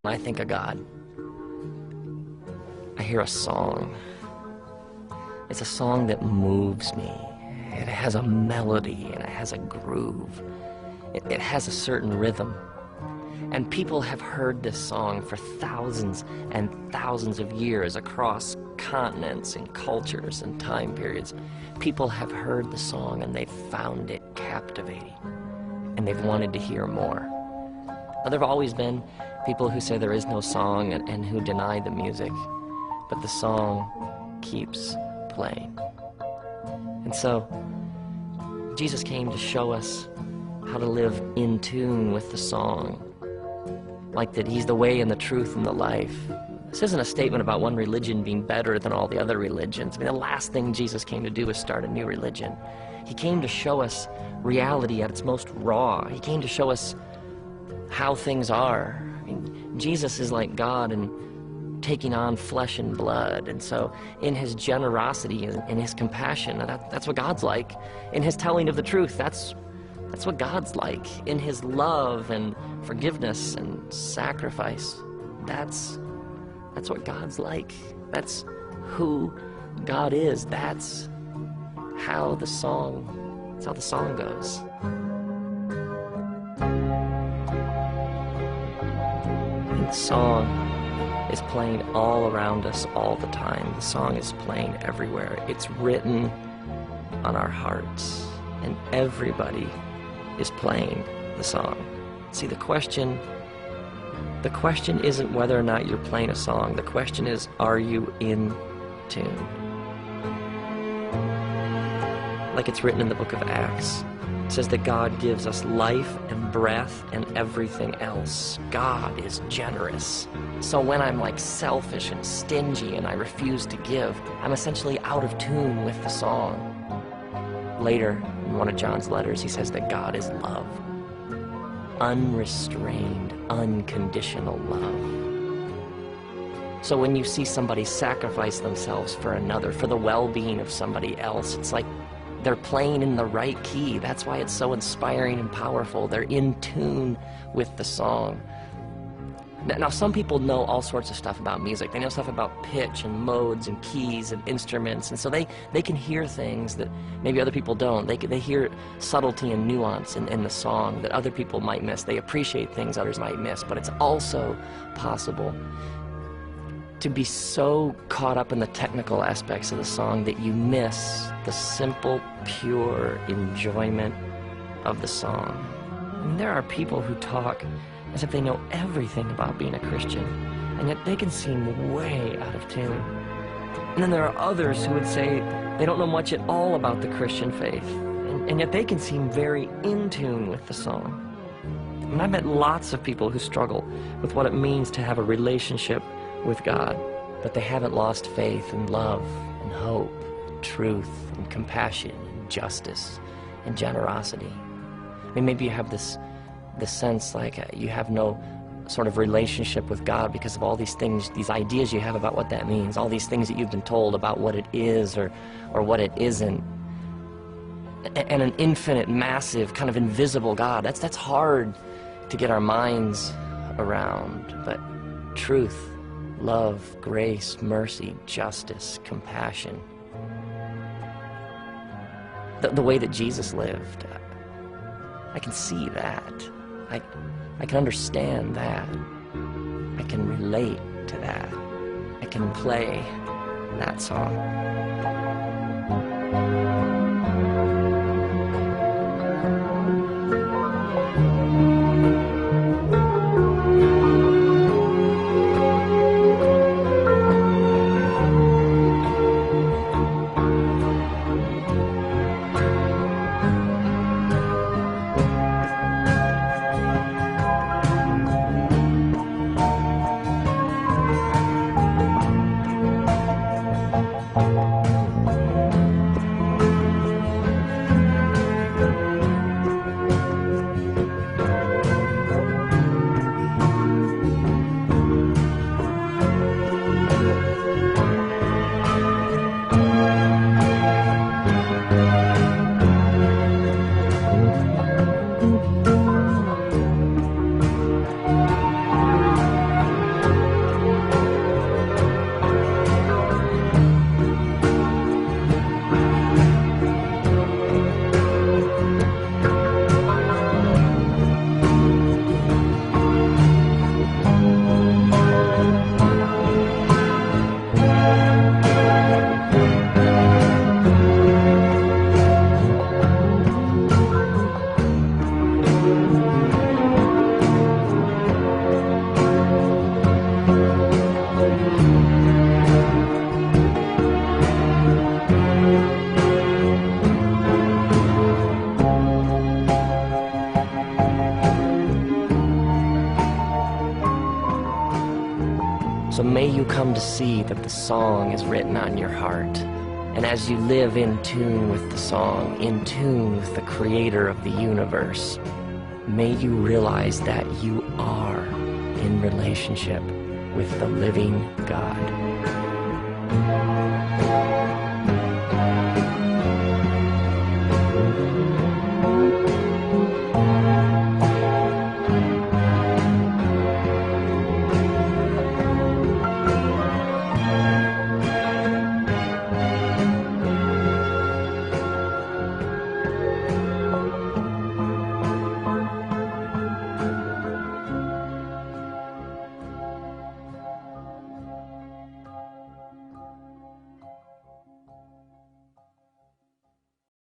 When I think of God, I hear a song. It's a song that moves me. It has a melody and it has a groove. It has a certain rhythm. And people have heard this song for thousands and thousands of years across continents and cultures and time periods. People have heard the song and they've found it captivating. And they've wanted to hear more. Now, there have always been people who say there is no song and who deny the music. But the song keeps playing. And so, Jesus came to show us how to live in tune with the song. Like that he's the way and the truth and the life. This isn't a statement about one religion being better than all the other religions. I mean, the last thing Jesus came to do was start a new religion. He came to show us reality at its most raw. He came to show us how things are. I mean, Jesus is like God and taking on flesh and blood. And so in his generosity and in his compassion, that's what God's like. In his telling of the truth, that's what God's like. In his love and forgiveness and sacrifice, that's what God's like. That's who God is. That's how the song goes. And the song is playing all around us all the time. The song is playing everywhere. It's written on our hearts, and everybody is playing the song. See, the question isn't whether or not you're playing a song. The question is, are you in tune? Like it's written in the book of Acts. It says that God gives us life and breath and everything else. God is generous. So when I'm like selfish and stingy and I refuse to give, I'm essentially out of tune with the song. Later, in one of John's letters, he says that God is love. Unrestrained, unconditional love. So when you see somebody sacrifice themselves for another, for the well-being of somebody else, it's like they're playing in the right key. That's why it's so inspiring and powerful. They're in tune with the song. Now, some people know all sorts of stuff about music. They know stuff about pitch and modes and keys and instruments, and so they can hear things that maybe other people don't. They hear subtlety and nuance in the song that other people might miss. They appreciate things others might miss, but it's also possible to be so caught up in the technical aspects of the song that you miss the simple, pure enjoyment of the song. I mean, there are people who talk as if they know everything about being a Christian, and yet they can seem way out of tune. And then there are others who would say they don't know much at all about the Christian faith, and yet they can seem very in tune with the song. And I've met lots of people who struggle with what it means to have a relationship with God, but they haven't lost faith and love and hope, truth and compassion and justice and generosity. I mean, maybe you have this sense like you have no sort of relationship with God because of all these things, these ideas you have about what that means, all these things that you've been told about what it is or what it isn't. And an infinite, massive, kind of invisible God, that's hard to get our minds around. But truth, love, grace, mercy, justice, compassion, the way that Jesus lived, I can see that. I can understand that. I can relate to that. I can play that song. So may you come to see that the song is written on your heart. And as you live in tune with the song, in tune with the creator of the universe, may you realize that you are in relationship with the living God.